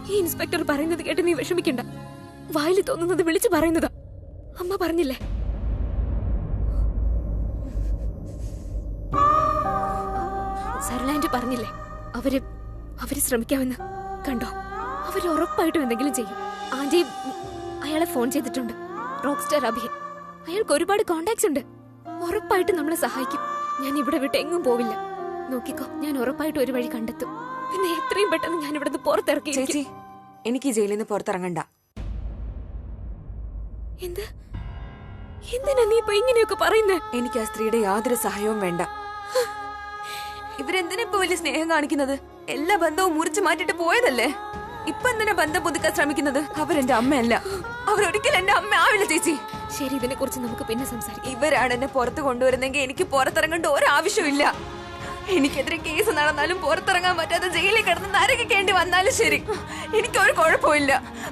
ഈ ഇൻസ്പെക്ടർ പറയുന്നത് കേട്ട് നീ വിഷമിക്കണ്ട. വായിൽ തോന്നുന്നത് വിളിച്ചു പറയുന്നതാ. അമ്മ പറഞ്ഞില്ലേ? സർലാൻഡ് പറഞ്ഞില്ലേ അവര് ശ്രമിക്കാമെന്ന്. കണ്ടോ, അവര് ഉറപ്പായിട്ടും എന്തെങ്കിലും ചെയ്യും. ആന്റി അയാളെ ഫോൺ ചെയ്തിട്ടുണ്ട്. Rock star Abhiyan. അയാൾക്ക് ഒരുപാട് കോണ്ടാക്ട്സ് ഉണ്ട്. ഉറപ്പായിട്ട് നമ്മളെ സഹായിക്കും. ഞാൻ ഇവിടെ വിട്ട് എങ്ങും പോവില്ല. നോക്കിക്കോ, ഞാൻ ഉറപ്പായിട്ട് ഒരു വഴി കണ്ടെത്തും. പിന്നെ എത്രയും പെട്ടെന്ന് ഞാൻ ഇവിടുന്ന് പുറത്തിറക്കി. ചേച്ചി, എനിക്ക് ജയിലിൽ നിന്ന് പുറത്തിറങ്ങണ്ട. എന്തിനാ നീ ഇപ്പൊ ഇങ്ങനെയൊക്കെ പറയുന്നേ? എനിക്ക് ആ സ്ത്രീയുടെ യാതൊരു സഹായവും വേണ്ട. ഇവരെന്തിനാ ഇപ്പൊ വലിയ സ്നേഹം കാണിക്കുന്നത്? എല്ലാ ബന്ധവും മുറിച്ചു മാറ്റിട്ട് പോയതല്ലേ. ഇപ്പൊ എന്തിനാ ബന്ധം പുതുക്കാൻ ശ്രമിക്കുന്നത്? അവരെന്റെ അമ്മയല്ല. അവരൊരിക്കലും എന്റെ അമ്മ ആവില്ല ചേച്ചി. ശരി, ഇതിനെ കുറിച്ച് നമുക്ക് പിന്നെ സംസാരിക്കാം. ഇവരാണ് എന്നെ പുറത്ത് കൊണ്ടുവരുന്നെങ്കിൽ എനിക്ക് പുറത്തിറങ്ങേണ്ട ഒരാവശ്യമില്ല. എനിക്കെതിരെ കേസ് നടന്നാലും പുറത്തിറങ്ങാൻ പറ്റാതെ ജയിലിൽ കിടന്ന് നരകിക്കേണ്ടി വന്നാലും ശരി, എനിക്കൊരു കുഴപ്പമില്ല.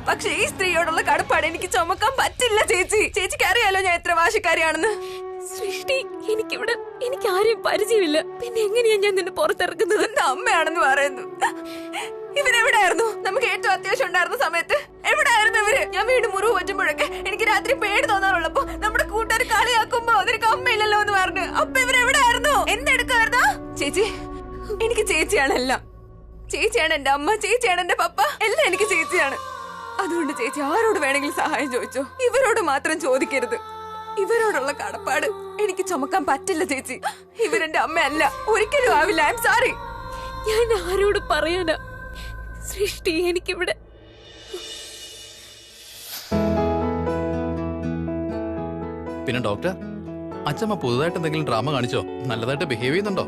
പക്ഷെ ഈ സ്ത്രീയോടുള്ള കടപ്പാട് എനിക്ക് ചുമക്കാൻ പറ്റില്ല ചേച്ചി. ചേച്ചിക്ക് അറിയാലോ ഞാൻ എത്ര വാശിക്കാരിയാണെന്ന്. സൃഷ്ടി, എനിക്ക് ആരെയും പരിചയമില്ല. പിന്നെ എങ്ങനെയാ ഞാൻ നിന്നെ പുറത്തിറക്കുന്നത്? എന്റെ അമ്മയാണെന്ന് പറയുന്നു. ഇവരെവിടായിരുന്നു? നമുക്ക് ഏറ്റവും അത്യാവശ്യം ഉണ്ടായിരുന്ന സമയത്ത് എവിടായിരുന്നു ഇവര്? ഞാൻ വീണ്ടും മുറിവ് പറ്റുമ്പോഴൊക്കെ എനിക്ക് രാത്രി പേടി തോന്നാറുള്ളപ്പോ നമ്മുടെ കൂട്ടുകാർ കളിയാക്കുമ്പോ നിനക്ക് അമ്മയില്ലല്ലോ എന്ന് പറഞ്ഞു. അപ്പൊ ഇവരെവിടായിരുന്നു? എന്തെടുക്കായിരുന്നോ? ചേച്ചി, എനിക്ക് ചേച്ചിയാണ് എല്ലാം. ചേച്ചിയാണ് എന്റെ അമ്മ, ചേച്ചിയാണ് എന്റെ പപ്പ, എല്ലാം എനിക്ക് ചേച്ചിയാണ്. അതുകൊണ്ട് ചേച്ചി ആരോട് വേണമെങ്കിലും സഹായം ചോദിച്ചോ, ഇവരോട് മാത്രം ചോദിക്കരുത്. ഇവരോടുള്ള കടപ്പാട് എനിക്ക് ചുമക്കാൻ പറ്റില്ല ചേച്ചി. ഇവരെന്റെ അമ്മയല്ല, ഒരിക്കലും ആവില്ല. I am sorry. ഞാൻ ആരോട് പറയാനാ സൃഷ്ടി? എനിക്കിവിടെ പിന്നെ ഡോക്ടർ, അച്ഛമ്മ പുതുതായിട്ട് എന്തെങ്കിലും ഡ്രാമ കാണിച്ചോ? നല്ലതായിട്ട് ബിഹേവ് ചെയ്യുന്നുണ്ടോ?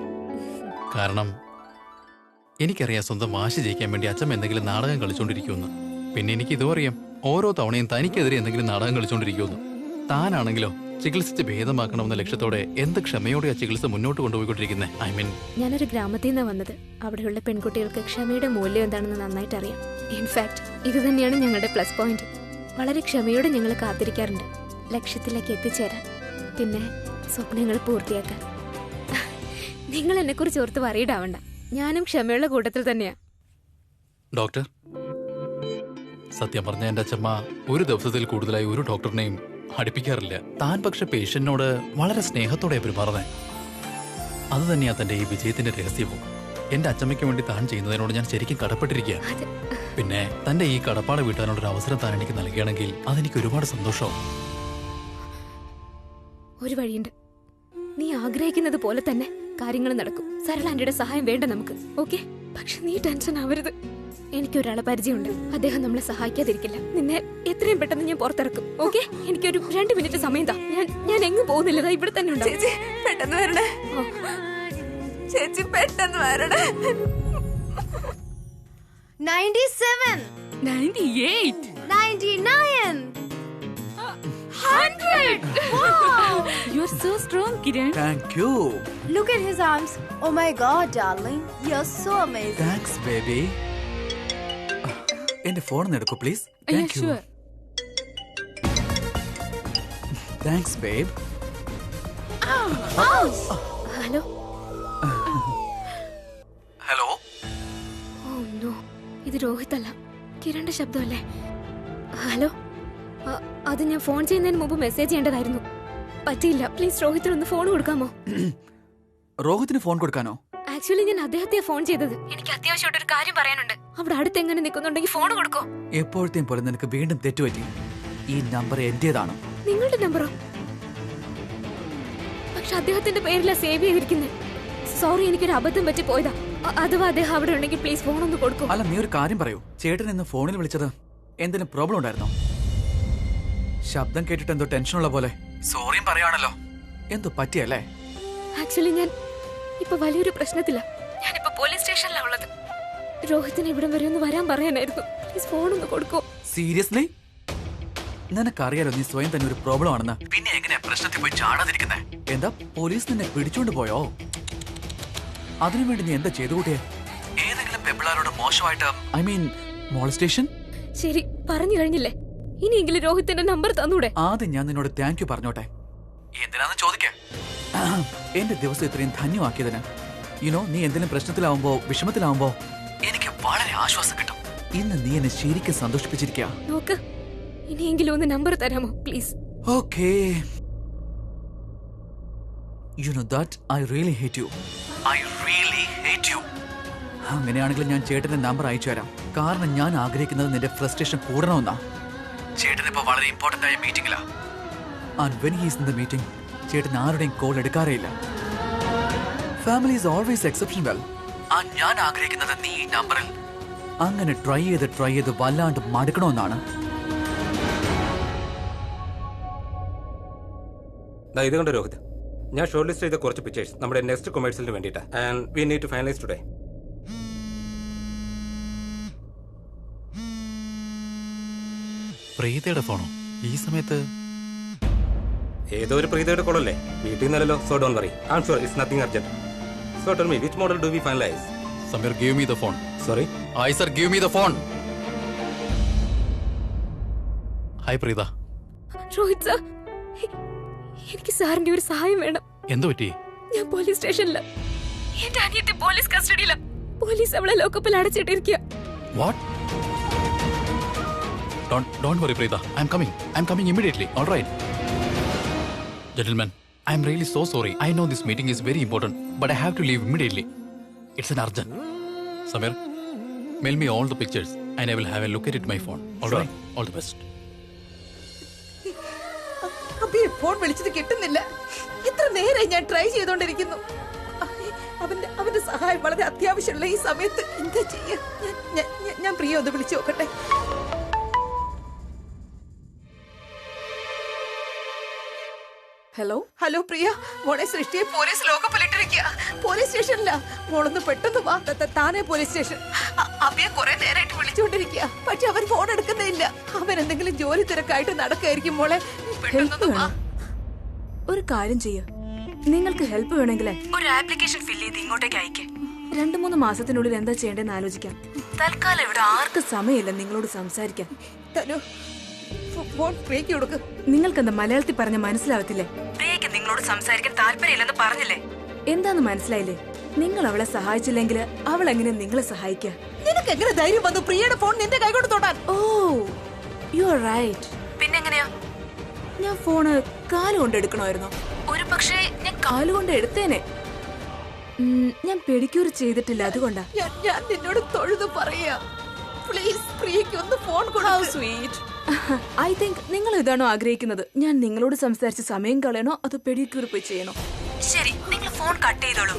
കാരണം എനിക്കറിയാം സ്വന്തം വാശി ജയിക്കാൻ വേണ്ടി അച്ഛമ്മ എന്തെങ്കിലും നാടകം കളിച്ചോണ്ടിരിക്കുമെന്ന്. പിന്നെ എനിക്ക് ഇതും അറിയാം, ഓരോ തവണയും തനിക്കെതിരെ എന്തെങ്കിലും നാടകം കളിച്ചോണ്ടിരിക്കുമെന്ന്. താനാണെങ്കിലോ ചികിത്സിച്ച് ഭേദമാക്കണമെന്ന ലക്ഷ്യത്തോടെ എന്ത് ക്ഷമയോടെ ആ ചികിത്സ മുന്നോട്ട് കൊണ്ടുപോയിക്കൊണ്ടിരിക്കുന്നത്. ഐ മീൻ, ഞാനൊരു ഗ്രാമത്തിൽ നിന്നാണ് വന്നത്. അവിടെയുള്ള പെൺകുട്ടികൾക്ക് ക്ഷമയുടെ മൂല്യം എന്താണെന്ന് നന്നായിട്ട് അറിയാം. ഇൻഫാക്ട് ഇത് തന്നെയാണ് ഞങ്ങളുടെ പ്ലസ് പോയിന്റ്. വളരെ ക്ഷമയോടെ ഞങ്ങൾ കാത്തിരിക്കാറുണ്ട് ലക്ഷ്യത്തിലേക്ക് എത്തിച്ചേരാൻ, പിന്നെ സ്വപ്നങ്ങൾ പൂർത്തിയാക്കാൻ. നിങ്ങൾ എന്നെ കുറിച്ച് ഓർത്ത് വറീഡാവണ്ട, ഞാനും ക്ഷമയുള്ള കൂട്ടത്തിൽ തന്നെയാ. ഡോക്ടർ, സത്യം പറഞ്ഞ എന്റെ അച്ഛമ്മ ഒരു ദിവസത്തിൽ കൂടുതലായി ഒരു ഡോക്ടറിനെയും അടുപ്പിക്കാറില്ല. താൻ പക്ഷെ പേഷ്യന്റിനോട് വളരെ സ്നേഹത്തോടെ പെരുമാറുന്നേ. അത് തന്നെയാ തന്റെ ഈ വിജയത്തിന്റെ രഹസ്യവും. എന്റെ അച്ഛമ്മയ്ക്ക് വേണ്ടി താൻ ചെയ്യുന്നതിനോട് ഞാൻ ശരിക്കും കടപ്പെട്ടിരിക്കുക. പിന്നെ തന്റെ ഈ കടപ്പാട് വീട്ടാനുള്ള ഒരു അവസരം താൻ എനിക്ക് നൽകുകയാണെങ്കിൽ അതെനിക്ക് ഒരുപാട് സന്തോഷവും. ഒരു വഴിയുണ്ട്. നീ ആഗ്രഹിക്കുന്നത് പോലെ തന്നെ കാര്യങ്ങൾ നടക്കും. സരളാന്റിയുടെ സഹായം വേണ്ട നമുക്ക്, ഓക്കെ? പക്ഷെ നീ ടെൻഷൻ ആവരുത്. എനിക്കൊരാളെ പരിചയമുണ്ട്. അദ്ദേഹം നമ്മളെ സഹായിക്കാതിരിക്കില്ല. നിന്നെ എത്രയും പെട്ടെന്ന് ഞാൻ പുറത്തിറക്കും, ഓക്കെ? എനിക്കൊരു 2 മിനിറ്റ് സമയം താ. ഞാൻ എങ്ങും പോകുന്നില്ല, ഇവിടെ തന്നെ ഉണ്ട്. ചേച്ചി പെട്ടെന്ന് വരണേ. ചേച്ചി പെട്ടെന്ന് വരണേ. 97, 98, 99, 100. Wow! You're so strong, Kiran. Thank you. look at his arms. Oh my god, darling, you're so amazing. Thanks, baby. എന്റെ ഫോൺ എടുക്കൂ please. Yeah, sure. Thanks babe. Hello. Hello. Oh no, ഇത് രോഹിത് അല്ല, കിരണിന്റെ ശബ്ദമല്ലേ? ഹലോ, അത് ഞാൻ phone ചെയ്യുന്നതിന് മുമ്പ് message ചെയ്യേണ്ടതായിരുന്നു. പറ്റിയില്ല. പ്ലീസ് രോഹിത്തിനൊന്ന് ഫോൺ കൊടുക്കാമോ? രോഹിത്തിന് ഫോൺ കൊടുക്കാനോ? ആക്ച്വലി ഞാൻ അദ്ദേഹത്തെ ഫോൺ ചെയ്തത്. എനിക്ക് അത്യാവശ്യമായിട്ടൊരു കാര്യം പറയാനുണ്ട്. അവിടെ അടുത്ത് എങ്ങനെ നിൽക്കുന്നുണ്ടെങ്കിൽ ഫോൺ കൊടുക്കോ? എപ്പോഴത്തെയും പോലെ നിനക്ക് വീണ്ടും തെറ്റുപറ്റി. ഈ നമ്പർ എന്റേതാണ്. നിങ്ങളുടെ നമ്പറോ? പക്ഷെ അദ്ദേഹത്തിന്റെ പേരിലാ സേവ് ചെയ്തിരിക്കുന്നത്. സോറി, എനിക്കൊരു അബദ്ധം പറ്റി പോയതാ. അഥവാ അദ്ദേഹം അവിടെ ഉണ്ടെങ്കിൽ പ്ലീസ് ഫോൺ ഒന്ന് കൊടുക്കോ? അല്ല, നീ ഒരു കാര്യം പറയൂ. ചേട്ടൻ ഇന്ന് ഫോണിൽ വിളിച്ചത് എന്തെങ്കിലും പ്രോബ്ലം ഉണ്ടായിരുന്നോ? ശബ്ദം കേട്ടിട്ട് എന്തോ ടെൻഷനുള്ള പോലെ. സോറിയും പറയാണല്ലോ. എന്തോ പറ്റിയല്ലേ? ആക്ച്വലി ഞാൻ ഇപ്പൊ വലിയൊരു പ്രശ്നത്തില്ല. ഞാനിപ്പോ പോലീസ് സ്റ്റേഷനിലാണ് ഉള്ളത്. രോഹിത്തിന് ഇവിടം വരെ ഒന്ന് വരാൻ പറയാനായിരുന്നു. പ്ലീസ് ഫോൺ ഒന്ന് കൊടുക്കോ? സീരിയസ്ലി? നിനക്കറിയാലോ നീ സ്വയം തന്നെ ഒരു പ്രോബ്ലം ആണെന്ന്. പിന്നെ എങ്ങനെയാ പ്രശ്നത്തിൽ പോയി ചാടാതിരിക്കുന്നേ? എന്താ പോലീസ് നിന്നെ പിടിച്ചോണ്ട് പോയോ? അതിനുവേണ്ടി നീ എന്താ ചെയ്തു കൂട്ടിയെ? ഏതെങ്കിലും പെമ്പിളാരോട് മോശമായിട്ട്, ഐ മീൻ മോളസ്റ്റേഷൻ? ശരി, പറഞ്ഞു കഴിഞ്ഞില്ലേ? ഇനിയെങ്കിലും രോഹിത്തിന്റെ നമ്പർ തന്നൂടെ? ആദ്യം ഞാൻ നിന്നോട് താങ്ക് യു പറഞ്ഞോട്ടെ. എന്തിനാന്ന് ചോദിക്കേ? എന്റെ ദിവസം ഇത്രയും ധന്യമാക്കിയതിന്. യുനോ, നീ എന്തെങ്കിലും പ്രശ്നത്തിലാവുമ്പോ, വിഷമത്തിലാവുമ്പോ എനിക്ക് വളരെ ആശ്വാസം കിട്ടും. ഇന്ന് നീ എന്നെ ശരിക്കും സന്തോഷിപ്പിച്ചിരിക്കുക. നോക്ക്, ഇനിയെങ്കിലും ഒന്ന് നമ്പർ തരാമോ please? Okay. You know that I really hate you. I really hate you. അങ്ങനെയാണെങ്കിൽ ഞാൻ ചേട്ടന്റെ നമ്പർ അയച്ചു തരാം. കാരണം ഞാൻ ആഗ്രഹിക്കുന്നത് നിന്റെ ഫ്രസ്ട്രേഷൻ കൂടണമെന്നാ. ചേട്ടൻ ഇപ്പൊ വളരെ ഇമ്പോർട്ടന്റ് ആയ മീറ്റിംഗിലാ. And when he is in the meeting, ചേട്ടൻ ആരുടെയും കോൾ എടുക്കാറേയില്ല. Family is always exceptional. ഞാൻ ആഗ്രഹിക്കുന്നത് നീ ഈ നമ്പറിൽ അങ്ങനെ ട്രൈ ചെയ്ത് വല്ലാണ്ട് മടുക്കണമെന്നാണ്. ഇത് കണ്ട രോഹിത്, ഞാൻ ഷോർട്ട് ലിസ്റ്റ് ചെയ്ത കുറച്ച് പിക്ചേഴ്സ് നമ്മുടെ നെക്സ്റ്റ് കൊമേഴ്സിന് വേണ്ടിയിട്ടാണ്. And we need to finalize today. പ്രീതയുടെ ഫോണോ ഈ സമയത്ത്? ഏതോ ഒരു പ്രീതയുടെ കോളല്ലേ, വീട്ടിൽ നിന്നല്ലോ. So don't worry, I am sure it's nothing urgent. So tell me which model do we finalize? Sameer, give me the phone. Sorry, hi sir, give me the phone. Hi Preetha. Rohit sir, എനിക്ക് സാറിന്റെ ഒരു സഹായം വേണം. എന്തു പറ്റി? ഞാൻ പോലീസ് സ്റ്റേഷനില്, എന്റെ അനിയത്തി പോലീസ് കസ്റ്റഡിയില. പോലീസ് അവളെ ലോക്കപ്പിൽ അടച്ചിട്ടിരിക്കുക. What? Don't worry, Preeta. I'm coming immediately. All right. Gentlemen, I'm really so sorry. I know this meeting is very important, but I have to leave immediately. It's an urgent. Samir, mail me all the pictures and I will have a look at it my phone. All right. All the best. Abhi phone വിളിച്ചിട്ട് കിട്ടുന്നില്ല. എത്ര നേരമായി ഞാൻ try ചെയ്തോണ്ടിരിക്കുന്നു. അവന്റെ സഹായം വളരെ അത്യാവശ്യമുള്ള ഈ സമയത്ത് എന്താ ചെയ്യാ? ഞാൻ പ്രിയ ഒന്ന് വിളിച്ചു നോക്കട്ടെ. ഹലോ പ്രിയ, മോളെ സൃഷ്ടിയെ പോലീസ് ലോക്കപ്പിലിട്ടിരിക്കുക. പോലീസ് സ്റ്റേഷനില്ല. മോളൊന്ന് പെട്ടെന്ന് വാ. താനെ പോലീസ് സ്റ്റേഷൻ. അബിയെ കുറെ നേരമായിട്ട് വിളിച്ചുകൊണ്ടിരിക്കുക, പക്ഷെ അവൻ ഫോൺ എടുക്കുന്നില്ല. അവൻ എന്തെങ്കിലും ജോലി തിരക്കായിട്ട് നടക്കായിരിക്കും. മോളെ പെട്ടെന്ന് വാ. ഒരു കാര്യം ചെയ്യ, നിങ്ങൾക്ക് ഹെൽപ്പ് വേണമെങ്കിൽ ഒരു ആപ്ലിക്കേഷൻ ഫില്ല് ചെയ്ത് ഇങ്ങോട്ടേക്ക് അയക്കേ. 2-3 മാസത്തിനുള്ളിൽ എന്താ ചെയ്യേണ്ടതെന്ന് ആലോചിക്കാം. തൽക്കാലം ഇവിടെ ആർക്കും സമയമില്ല നിങ്ങളോട് സംസാരിക്കാൻ. നിങ്ങൾക്ക് എന്താ മലയാളത്തിൽ പറഞ്ഞ മനസ്സിലാവത്തില്ലേ? പ്രിയക്ക് നിങ്ങളോട് സംസാരിക്കാൻ താല്പര്യമില്ലെന്ന് പറഞ്ഞില്ലേ? എന്താന്ന് മനസ്സിലായില്ലേ? നിങ്ങൾ അവളെ സഹായിച്ചില്ലെങ്കിൽ അവൾ എങ്ങനെ നിങ്ങളെ സഹായിക്കുക? നിനക്ക് എങ്ങനെ ധൈര്യം വന്നു പ്രിയയുടെ ഫോൺ നിന്റെ കൈകൊണ്ട് തൊടാൻ? ഓ, യു ആർ റൈറ്റ്. പിന്നെങ്ങനെയാ? ഞാൻ ഫോണ് കാലുകൊണ്ട് എടുക്കണമായിരുന്നോ? ഒരു പക്ഷേ ഞാൻ കാലുകൊണ്ട് എടുത്തേനെ. ഞാൻ പെഡിക്യൂർ ചെയ്തിട്ടില്ല, അതുകൊണ്ടാ. ഞാൻ നിന്നോട് തൊഴുതു പറയാ, പ്ലീസ് പ്രിയക്ക് ഒന്ന് ഫോൺ കൊടുക്കൂ. സ്വീറ്റ്. ഐ തിങ്ക് നിങ്ങൾ ഇതാണോ ആഗ്രഹിക്കുന്നത്? ഞാൻ നിങ്ങളോട് സംസാരിച്ച് സമയം കളയണോ അതോ പെഡിക്യൂർ പോയി ചെയ്യണോ? ശരി, നിങ്ങൾ ഫോൺ കട്ട് ചെയ്തോളൂ.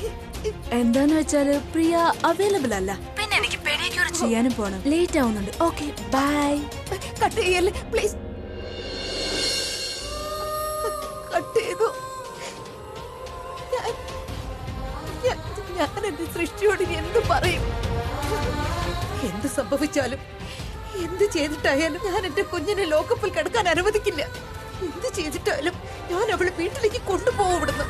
എന്താന്ന് വെച്ചാല് പ്രിയ അവൈലബിൾ അല്ല. പിന്നെ എനിക്ക് പെഡിക്യൂർ ചെയ്യാനും പോണം. ലേറ്റ് ആവുന്നുണ്ട്. Okay, bye. കട്ട് ചെയ്യല്ലേ പ്ലീസ്. കട്ട് ചെയ്തു. ഞാൻ എന്റെ സൃഷ്ടിയോട് ഇനി എന്ത് പറയും? എന്ത് സംഭവിച്ചാലും എന്ത് ചെയ്തിട്ടായാലും ഞാൻ എന്റെ കുഞ്ഞിനെ ലോക്കപ്പിൽ കിടക്കാൻ അനുവദിക്കില്ല. എന്ത് ചെയ്തിട്ടായാലും ഞാൻ അവളെ വീട്ടിലേക്ക് കൊണ്ടുപോകും ഇവിടുന്ന്.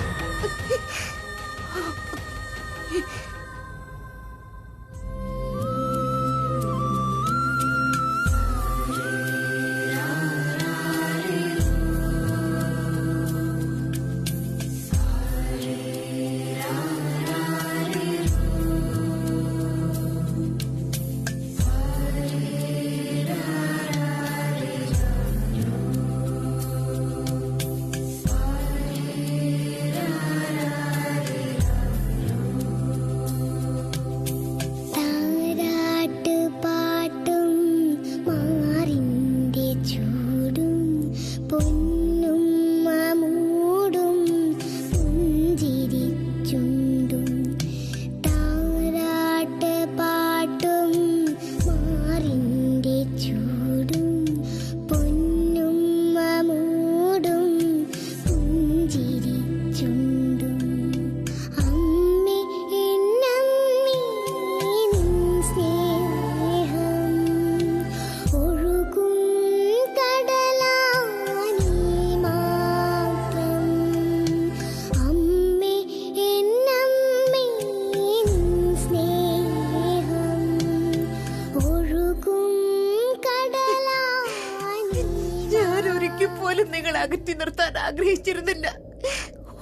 നിങ്ങൾ അകറ്റി നിർത്താൻ ആഗ്രഹിച്ചിരുന്നില്ല.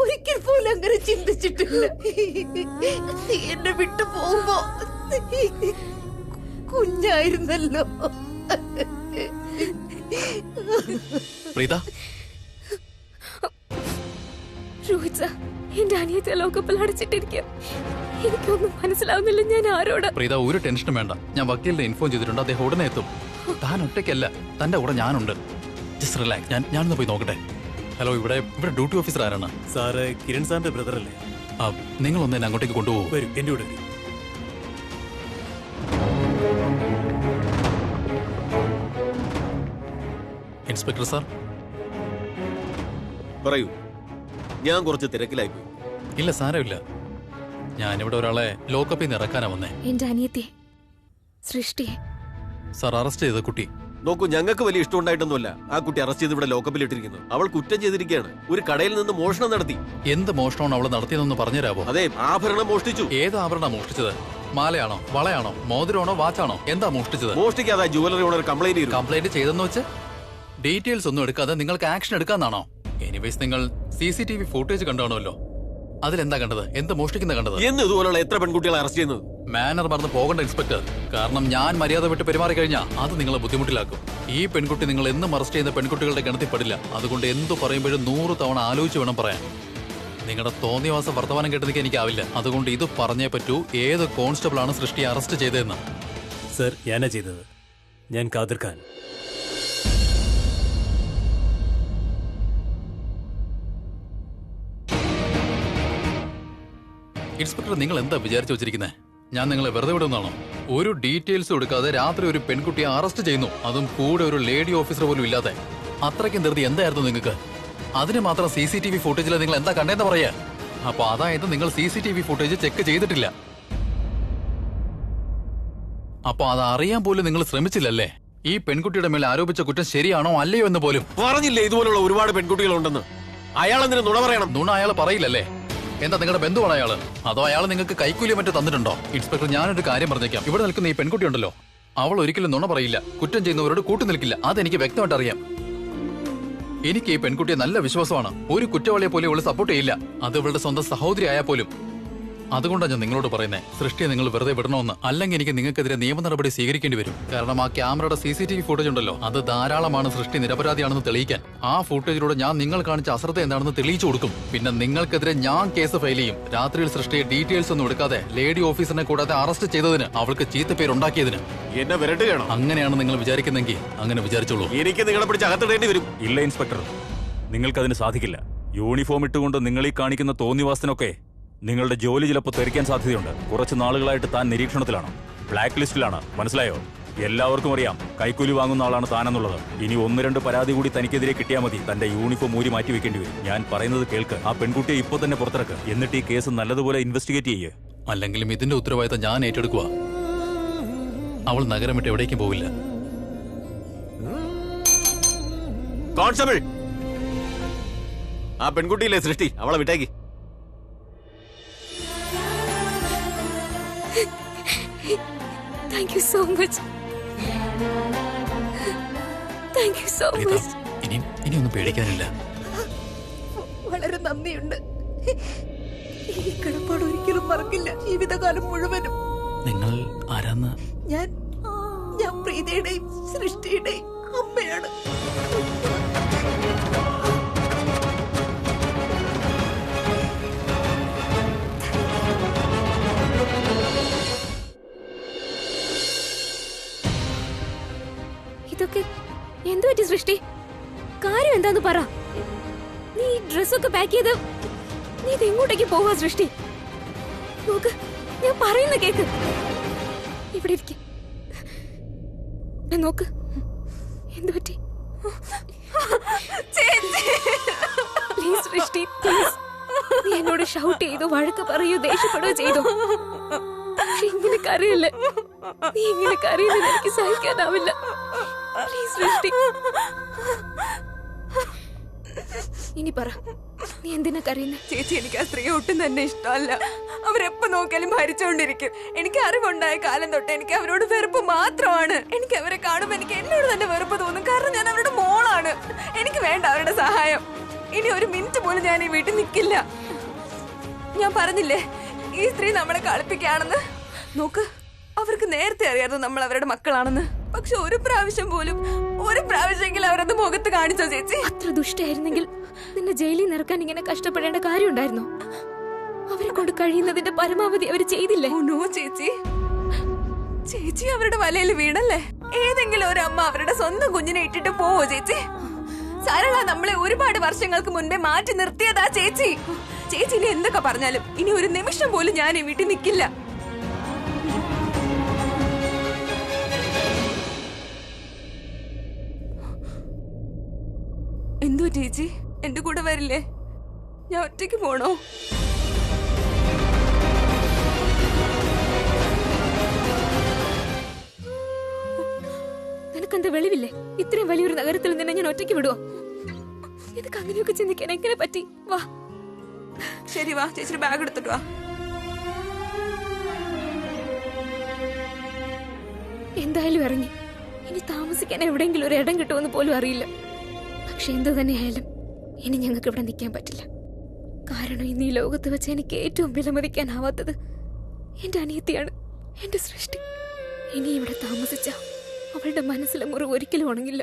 ഒരിക്കൽ പോലും അങ്ങനെ ചിന്തിച്ചിട്ടില്ല. എന്നെ വിട്ടു പോകുമ്പോ കുഞ്ഞായിരുന്നല്ലോ. പ്രീത, രോഹിത് സാർ, എന്റെ അനിയത്തെ ലോകപ്പിൽ അടച്ചിട്ടിരിക്കുക. എനിക്കൊന്നും മനസ്സിലാവുന്നില്ല ഞാൻ ആരോട്. പ്രീത, ഒരു ടെൻഷനും വേണ്ട. ഞാൻ വക്കീലിനെ ഇൻഫോം ചെയ്തിട്ടുണ്ട്. അദ്ദേഹം ഉടനെ എത്തും. താൻ ഒറ്റയ്ക്കല്ല, തന്റെ കൂടെ ഞാനുണ്ട്. Just relax. ഞാനൊന്ന് പോയി നോക്കട്ടെ. ഹലോ, ഇവിടെ ഡ്യൂട്ടി ഓഫീസർ ആരാണ്? സാറ് കിരൺ സാറിന്റെ ബ്രദർ അല്ലേ? നിങ്ങളൊന്ന് എന്നെ അങ്ങോട്ടേക്ക് കൊണ്ടുപോകും. വരും, എന്റെ കൂടെ വരും. Inspector sir. പറയൂ. ഞാൻ കുറച്ച് തിരക്കിലായി പോയി. ഇല്ല, സാരമില്ല. ഞാനിവിടെ ഒരാളെ ലോക്കപ്പിൽ നിന്ന് ഇറക്കാനാ വന്നേ. എന്റെ അനിയത്തെ സൃഷ്ടിയെ സാർ അറസ്റ്റ് ചെയ്ത കുട്ടി. നോക്കൂ, ഞങ്ങൾക്ക് വലിയ ഇഷ്ടമുണ്ടായിട്ടൊന്നുമല്ല ആ കുട്ടി അറസ്റ്റ് ചെയ്ത് ഇവിടെ ലോക്കപ്പിൽ ഇട്ടിരിക്കുന്നത്. അവൾ കുറ്റം ചെയ്തിരിക്കുകയാണ്. ഒരു കടയിൽ നിന്ന് മോഷണം നടത്തി. എന്ത് മോഷണമാണ് അവൾ നടത്തിയതെന്ന് പറഞ്ഞുതരാമോ? അതെ, ആഭരണം മോഷ്ടിച്ചു. ഏത് ആഭരണമാണ് മോഷ്ടിച്ചത്? മാലയാണോ, വളയാണോ, മോതിരമാണോ, വാച്ചാണോ? എന്താ മോഷ്ടിച്ചത്? മോഷ്ടിക്കാതെ ജുവലറി ഓണർ കംപ്ലൈന്റ് ചെയ്തെന്ന് വെച്ച് ഡീറ്റെയിൽസ് ഒന്നും എടുക്കാതെ നിങ്ങൾക്ക് ആക്ഷൻ എടുക്കാന്നാണോ? എനിവേസ്, നിങ്ങൾ CCTV ഫുട്ടേജ് കണ്ടാണല്ലോ. അതിലെന്താ കണ്ടത്? എന്ത് മോഷ്ടിക്കുന്ന കണ്ടത്? എന്ന് ഇതുപോലുള്ള എത്ര പെൺകുട്ടികളെ അറസ്റ്റ് ചെയ്യുന്നത്? മാനർ മറന്ന് പോകണ്ട ഇൻസ്പെക്ടർ. കാരണം ഞാൻ മര്യാദ വിട്ട് പെരുമാറി കഴിഞ്ഞാൽ അത് നിങ്ങളെ ബുദ്ധിമുട്ടിലാക്കും. ഈ പെൺകുട്ടി നിങ്ങൾ എന്നും അറസ്റ്റ് ചെയ്യുന്ന പെൺകുട്ടികളുടെ ഗണത്തിൽപ്പെടില്ല. അതുകൊണ്ട് എന്തു പറയുമ്പോഴും 100 തവണ ആലോചിച്ച് വേണം പറയാൻ. നിങ്ങളുടെ തോന്നിയവാസ വർത്തമാനം കേട്ടതിക്ക് എനിക്കാവില്ല. അതുകൊണ്ട് ഇത് പറഞ്ഞേ പറ്റൂ. ഏത് കോൺസ്റ്റബിൾ ആണ് സൃഷ്ടിയെ അറസ്റ്റ് ചെയ്തതെന്ന്? സർ, ഞാനാ ചെയ്തത്. ഞാൻ ഖാദിർ ഖാൻ. ഇൻസ്പെക്ടർ, നിങ്ങൾ എന്താ വിചാരിച്ചു വെച്ചിരിക്കുന്നത്? ഞാൻ നിങ്ങളെ വെറുതെ വിടുന്നതാണോ? ഒരു ഡീറ്റെയിൽസും എടുക്കാതെ രാത്രി ഒരു പെൺകുട്ടിയെ അറസ്റ്റ് ചെയ്യുന്നു, അതും കൂടെ ഒരു ലേഡി ഓഫീസർ പോലും ഇല്ലാതെ. അത്രയ്ക്കും ധൃതി എന്തായിരുന്നു നിങ്ങൾക്ക്? അതിന് മാത്രം CCTV ഫുട്ടേജിൽ നിങ്ങൾ എന്താ കണ്ടേന്ന് പറയാ? അപ്പൊ അതായത് നിങ്ങൾ CCTV ഫുട്ടേജ് ചെക്ക് ചെയ്തിട്ടില്ല. അപ്പൊ അത് അറിയാൻ പോലും നിങ്ങൾ ശ്രമിച്ചില്ലല്ലേ? ഈ പെൺകുട്ടിയുടെ മേൽ ആരോപിച്ച കുറ്റം ശരിയാണോ അല്ലയോ എന്ന് പോലും പറഞ്ഞില്ലേ ഇതുപോലുള്ള ഒരുപാട് പെൺകുട്ടികളുണ്ടെന്ന്? അയാൾ എന്തിനു നുണ പറയണം? നുണ അയാൾ പറയില്ലല്ലേ? എന്താ നിങ്ങളുടെ ബന്ധുവാണ് അയാള്? അതോ അയാൾ നിങ്ങൾക്ക് കൈക്കൂലി മറ്റോ തന്നിട്ടുണ്ടോ? ഇൻസ്പെക്ടർ, ഞാനൊരു കാര്യം പറഞ്ഞേക്കാം. ഇവിടെ നിൽക്കുന്ന ഈ പെൺകുട്ടി ഉണ്ടല്ലോ, അവൾ ഒരിക്കലും നുണ പറയില്ല. കുറ്റം ചെയ്യുന്നവരോട് കൂട്ടുനിൽക്കില്ല. അതെനിക്ക് വ്യക്തമായിട്ട് അറിയാം. എനിക്ക് ഈ പെൺകുട്ടിയെ നല്ല വിശ്വാസമാണ്. ഒരു കുറ്റവാളിയെ പോലെ ഇവള് സപ്പോർട്ട് ചെയ്യില്ല. അത് ഇവളുടെ സ്വന്തം സഹോദരി ആയാൽ പോലും. അതുകൊണ്ടാണ് ഞാൻ നിങ്ങളോട് പറയുന്നത്, സൃഷ്ടിയെ നിങ്ങൾ വെറുതെ വിടണമെന്ന്. അല്ലെങ്കിൽ എനിക്ക് നിങ്ങൾക്കെതിരെ നിയമ നടപടി സ്വീകരിക്കേണ്ടി വരും. കാരണം ആ ക്യാമറയുടെ CCTV ഫുട്ടേജ് ഉണ്ടല്ലോ, അത് ധാരാളമാണ് സൃഷ്ടി നിരപരാധിയാണെന്ന് തെളിയിക്കാൻ. ആ ഫുട്ടേജിലൂടെ ഞാൻ നിങ്ങൾ കാണിച്ച അശ്രദ്ധ എന്താണെന്ന് തെളിയിച്ചു കൊടുക്കും. പിന്നെ നിങ്ങൾക്കെതിരെ ഞാൻ കേസ് ഫയൽ ചെയ്യും. രാത്രിയിൽ സൃഷ്ടിയെ ഡീറ്റെയിൽസ് ഒന്നും എടുക്കാതെ ലേഡി ഓഫീസറിനെ കൂടാതെ അറസ്റ്റ് ചെയ്തതിന്, അവൾക്ക് ചീത്തപ്പേരുണ്ടാക്കിയതിന്. എന്നെ വരട്ടുകയാണോ? അങ്ങനെയാണ് നിങ്ങൾ വിചാരിക്കുന്നെങ്കിൽ അങ്ങനെ വിചാരിച്ചോളൂ. എനിക്ക് നിങ്ങളെ പിടിച്ച് അകത്തിടേണ്ടി വരും. ഇല്ല ഇൻസ്പെക്ടർ, നിങ്ങൾക്കതിന് സാധിക്കില്ല. യൂണിഫോം ഇട്ടുകൊണ്ട് നിങ്ങൾ ഈ കാണിക്കുന്ന തോന്നിവാസത്തിനൊക്കെ നിങ്ങളുടെ ജോലി ചിലപ്പോൾ തെറിക്കാൻ സാധ്യതയുണ്ട്. കുറച്ച് നാളുകളായിട്ട് താൻ നിരീക്ഷണത്തിലാണ്, ബ്ലാക്ക് ലിസ്റ്റിലാണ്. മനസ്സിലായോ? എല്ലാവർക്കും അറിയാം കൈക്കൂലി വാങ്ങുന്ന ആളാണ് താനെന്നുള്ളത്. ഇനി 1-2 പരാതി കൂടി തനിക്കെതിരെ കിട്ടിയാൽ മതി, തന്റെ യൂണിഫോം ഊരി മാറ്റി വെക്കേണ്ടി വരും. ഞാൻ പറയുന്നത് കേൾക്ക്. ആ പെൺകുട്ടിയെ ഇപ്പോൾ തന്നെ പുറത്തിറക്ക്. എന്നിട്ട് ഈ കേസ് നല്ലതുപോലെ ഇൻവെസ്റ്റിഗേറ്റ് ചെയ്യേ. അല്ലെങ്കിലും ഇതിന്റെ ഉത്തരവാദിത്തം ഞാൻ ഏറ്റെടുക്കുക. അവൾ നഗരം വിട്ട് എവിടേക്കും പോവില്ല. കോൺസ്റ്റബിൾ, ആ പെൺകുട്ടിയില്ലേ സൃഷ്ടി, അവളെ വിട്ടേക്ക്. Thank you so much. Thank you so much. ഇനിയൊന്നും പേടിക്കാനില്ല. വളരെ നന്ദിയുണ്ട്. ഈ കടപ്പാട് ഒരിക്കലും മറക്കില്ല ജീവിതകാലം മുഴുവനും. നിങ്ങൾ ആരാന്ന്? ഞാൻ പ്രീതയുടെയും സൃഷ്ടിയുടെയും അമ്മയാണ്. ഇതൊക്കെ എന്തു പറ്റി സൃഷ്ടി? കാര്യം എന്താന്ന് പറ. നീ ഡ്രസ്സൊക്കെ പാക്ക് ചെയ്ത് നീ ഇത് എങ്ങോട്ടേക്ക് പോവാ സൃഷ്ടി? നോക്ക്, ഞാൻ പറയുന്ന കേക്ക്. ഇവിടെ ഇരിക്ക. നോക്ക്, എന്തു പറ്റി? പ്ലീസ് സൃഷ്ടി, പ്ലീസ്. നീ എന്നോട് ഷൗട്ട് ചെയ്തോ, വഴക്ക് പറയോ, ദേഷ്യപ്പെടുകയോ ചെയ്തോ? പക്ഷെ ഇങ്ങനെ കരയല്ലേ. നീ ഇങ്ങനെ കരയുന്നത് എനിക്ക് സഹിക്കാനാവില്ല. പ്ലീസ് സൃഷ്ടി, ഇനി പറ, നീ എന്തിനാ കരയുന്നത്? ചേച്ചി, എനിക്ക് ആ സ്ത്രീ ഒട്ടും തന്നെ ഇഷ്ടമല്ല. അവരെപ്പോ നോക്കിയാലും ഭരിച്ചോണ്ടിരിക്കും. എനിക്ക് അറിവുണ്ടായ കാലം തൊട്ട് എനിക്ക് അവരോട് വെറുപ്പ് മാത്രമാണ്. എനിക്ക് അവരെ കാണുമ്പോൾ എനിക്ക് എന്നോട് തന്നെ വെറുപ്പ് തോന്നും. കാരണം ഞാൻ അവരുടെ മോളാണ്. എനിക്ക് വേണ്ട അവരുടെ സഹായം. ഇനി ഒരു മിനിറ്റ് പോലും ഞാൻ ഈ വീട്ടിൽ നിൽക്കില്ല. ഞാൻ പറഞ്ഞില്ലേ ഈ സ്ത്രീ നമ്മളെ കളിപ്പിക്കുകയാണെന്ന്. നോക്ക്, അവർക്ക് നേരത്തെ അറിയാതെ നമ്മൾ അവരുടെ മക്കളാണെന്ന്. പക്ഷെ ഒരു പ്രാവശ്യമെങ്കിലും അവരത് മുഖത്ത് കാണിച്ചോ ചേച്ചി? അത്ര ദുഷ്ടായിരുന്നെങ്കിൽ നിന്നെ ജയിലിൽ നിറക്കാൻ ഇങ്ങനെ കഷ്ടപ്പെടേണ്ട കാര്യമുണ്ടായിരുന്നോ? അവരെ കൊണ്ട് കഴിയുന്നതിന്റെ പരമാവധി അവർ ചെയ്തില്ലേ? നോ ചേച്ചി, ചേച്ചി അവരുടെ വലയിൽ വീണല്ലേ? ഏതെങ്കിലും ഒരു അമ്മ അവരുടെ സ്വന്തം കുഞ്ഞിനെ ഇട്ടിട്ട് പോവോ ചേച്ചി? സരള നമ്മളെ ഒരുപാട് വർഷങ്ങൾക്ക് മുൻപേ മാറ്റി നിർത്തിയതാ ചേച്ചി. ചേച്ചി ഇനി എന്തൊക്കെ പറഞ്ഞാലും ഇനി ഒരു നിമിഷം പോലും ഞാൻ ഈ വീട്ടിൽ നിൽക്കില്ല. എന്തോ ചേച്ചി, എന്റെ കൂടെ വരില്ലേ? ഞാൻ ഒറ്റയ്ക്ക് പോണോ? നിനക്കെന്താ വെളിവില്ലേ? ഇത്രയും വലിയൊരു നഗരത്തിൽ നിന്നെ ഞാൻ ഒറ്റയ്ക്ക് വിടുവോ? നിനക്ക് അങ്ങനെയൊക്കെ ചിന്തിക്കാൻ എങ്ങനെ പറ്റി? വാ, ശരി വാ, ചേച്ചി ബാഗ് എടുത്തിട്ട് വാ. എന്തായാലും ഇറങ്ങി. ഇനി താമസിക്കാൻ എവിടെയെങ്കിലും ഒരു ഇടം കിട്ടുമെന്ന് പോലും അറിയില്ല. പക്ഷെ എന്തു തന്നെയായാലും ഇനി ഞങ്ങൾക്ക് ഇവിടെ നിൽക്കാൻ പറ്റില്ല. കാരണം ഇന്ന് ഈ ലോകത്ത് വെച്ച് എനിക്ക് ഏറ്റവും വിലമതിക്കാനാവാത്തത് എന്റെ അനിയത്തിയാണ്, എന്റെ സൃഷ്ടി. ഇനി ഇവിടെ താമസിച്ച അവളുടെ മനസ്സിലെ മുറിവ് ഒരിക്കലും ഉണങ്ങില്ല.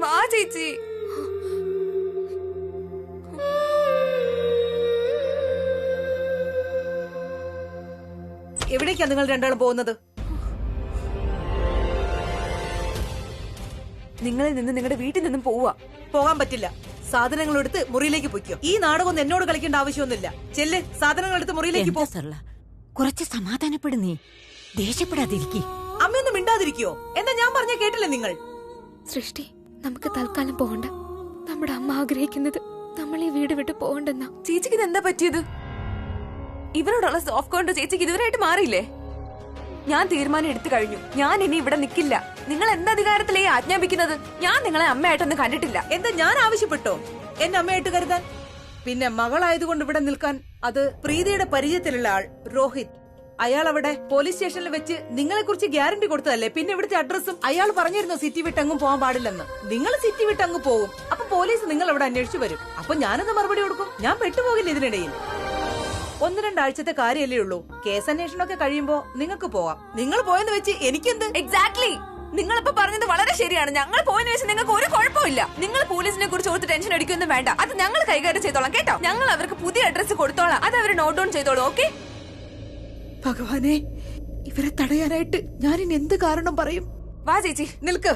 വാ ചേച്ചി. എവിടേക്കാ നിങ്ങൾ രണ്ടാളും പോകുന്നത്? നിങ്ങളിൽ നിന്ന് നിങ്ങളുടെ വീട്ടിൽ നിന്നും പോവാ. പോകാൻ പറ്റില്ല. സാധനങ്ങൾ എടുത്ത് മുറിയിലേക്ക് പോയിക്കോ. ഈ നാടകം എന്നോട് കളിക്കേണ്ട ആവശ്യമൊന്നുമില്ല. ചെല്ല്, സാധനങ്ങൾ എടുത്ത് മുറിയിലേക്ക് പോ. കുറച്ച് സമാധാനപ്പെടുന്നേ, ദേഷ്യപ്പെടാതിരിക്കേ. അമ്മയൊന്നും മിണ്ടാതിരിക്കോ? എന്താ ഞാൻ പറഞ്ഞ കേട്ടില്ല നിങ്ങൾ? സൃഷ്ടി, നമുക്ക് തൽക്കാലം പോകണ്ട. നമ്മുടെ അമ്മ ആഗ്രഹിക്കുന്നത് നമ്മൾ ഈ വീട് വിട്ട് പോകണ്ടെന്നാ. ചേച്ചിക്ക് ഇതെന്താ പറ്റിയത്? ഇവരോടുള്ള സോഫ്റ്റ് കോൺട്രോ ചേച്ചിക്ക് ഇതുവരെയായിട്ട് മാറിയില്ലേ? ഞാൻ തീരുമാനം എടുത്തു കഴിഞ്ഞു. ഞാൻ ഇനി ഇവിടെ നിൽക്കില്ല. നിങ്ങൾ എന്ത് അധികാരത്തിലേ ആജ്ഞാപിക്കുന്നത്? ഞാൻ നിങ്ങളെ അമ്മയായിട്ടൊന്നും കണ്ടിട്ടില്ല. എന്താ ഞാൻ ആവശ്യപ്പെട്ടോ എന്നെ അമ്മയായിട്ട് കരുതാൻ? പിന്നെ മകളായതുകൊണ്ട് ഇവിടെ നിൽക്കാൻ അത് പ്രീതിയുടെ പരിചയത്തിലുള്ള ആൾ രോഹിത്. അയാൾ അവിടെ പോലീസ് സ്റ്റേഷനിൽ വെച്ച് നിങ്ങളെ കുറിച്ച് ഗ്യാരണ്ടി കൊടുത്തതല്ലേ? പിന്നെ ഇവിടുത്തെ അഡ്രസ്സും അയാൾ പറഞ്ഞിരുന്നു സിറ്റി വിട്ടങ്ങും പോകാൻ പാടില്ലെന്ന്. നിങ്ങൾ സിറ്റി വിട്ടങ്ങ് പോകും, അപ്പൊ പോലീസ് നിങ്ങൾ അവിടെ അന്വേഷിച്ചു വരും. അപ്പൊ ഞാനെന്ത് മറുപടി കൊടുക്കും? ഞാൻ പെട്ടുപോകില്ല ഇതിനിടയിൽ. 1-2 ആഴ്ചത്തെ കാര്യമല്ലേ ഉള്ളൂ. കേസ് അന്വേഷണമൊക്കെ കഴിയുമ്പോ നിങ്ങൾക്ക് പോവാം. നിങ്ങൾ പോയെന്ന് വെച്ച് എനിക്കെന്ത്? എക്സാക്ട്ലി, നിങ്ങളിപ്പോ പറഞ്ഞത് വളരെ ശരിയാണ്. ഞങ്ങൾ പോയെന്ന് വെച്ച് നിങ്ങൾക്ക് ഒരു കുഴപ്പമില്ല. നിങ്ങൾ പോലീസിനെ കുറിച്ച് ഓർത്ത് ടെൻഷൻ അടിക്കൊന്നും വേണ്ട. അത് ഞങ്ങൾ കൈകാര്യം ചെയ്തോളാം, കേട്ടോ? ഞങ്ങൾ അവർക്ക് പുതിയ അഡ്രസ് കൊടുത്തോളാം. അത് അവർ നോട്ട് ഡൗൺ ചെയ്തോളൂ. ഓക്കെ? ഭഗവാനെ, ഇവരെ തടയാനായിട്ട് ഞാൻ ഇനി എന്ത് കാരണം പറയും? വാ ചേച്ചി. നിൽക്ക്.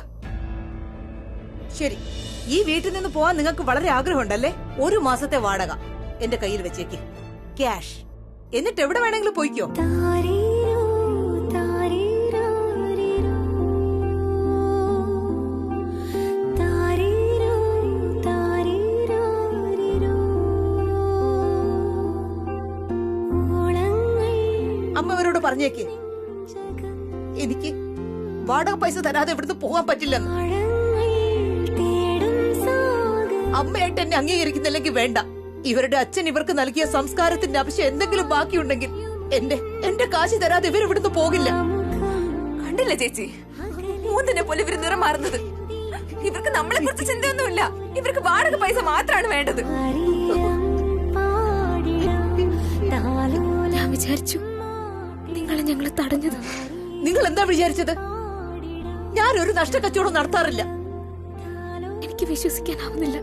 ശരി, ഈ വീട്ടിൽ നിന്ന് പോവാൻ നിങ്ങൾക്ക് വളരെ ആഗ്രഹമുണ്ടല്ലേ? 1 മാസത്തെ വാടക എന്റെ കയ്യിൽ വെച്ചേക്ക്, ക്യാഷ്. എന്നിട്ട് എവിടെ വേണമെങ്കിലും പോയിക്കോ. അമ്മ അവരോട് പറഞ്ഞേക്ക്, എനിക്ക് വാടക പൈസ തരാതെ ഇവിടുന്ന് പോകാൻ പറ്റില്ലെന്ന്. അമ്മയായിട്ട് എന്നെ അംഗീകരിക്കുന്നില്ലെങ്കിൽ വേണ്ട. ഇവരുടെ അച്ഛൻ ഇവർക്ക് നൽകിയ സംസ്കാരത്തിന്റെ അംശം എന്തെങ്കിലും ബാക്കിയുണ്ടെങ്കിൽ എന്റെ കാശ് തരാതെ ഇവർ ഇവിടുന്ന് പോകില്ല. കണ്ടില്ല ചേച്ചി, മൂന്നിനെ പോലെ ഇവര് നിറം മാറുന്നത്. ഇവർക്ക് നമ്മളെ കുറിച്ച് ചിന്തയൊന്നുമില്ല. ഇവർക്ക് വാടക പൈസ മാത്രമാണ് വേണ്ടത്. ഞാൻ വിചാരിച്ചു നിങ്ങളെ ഞങ്ങളെ തടഞ്ഞത്. നിങ്ങൾ എന്താ വിചാരിച്ചത്? ഞാൻ ഒരു നഷ്ടക്കച്ചവടം നടത്താറില്ല. എനിക്ക് വിശ്വസിക്കാനാവുന്നില്ല.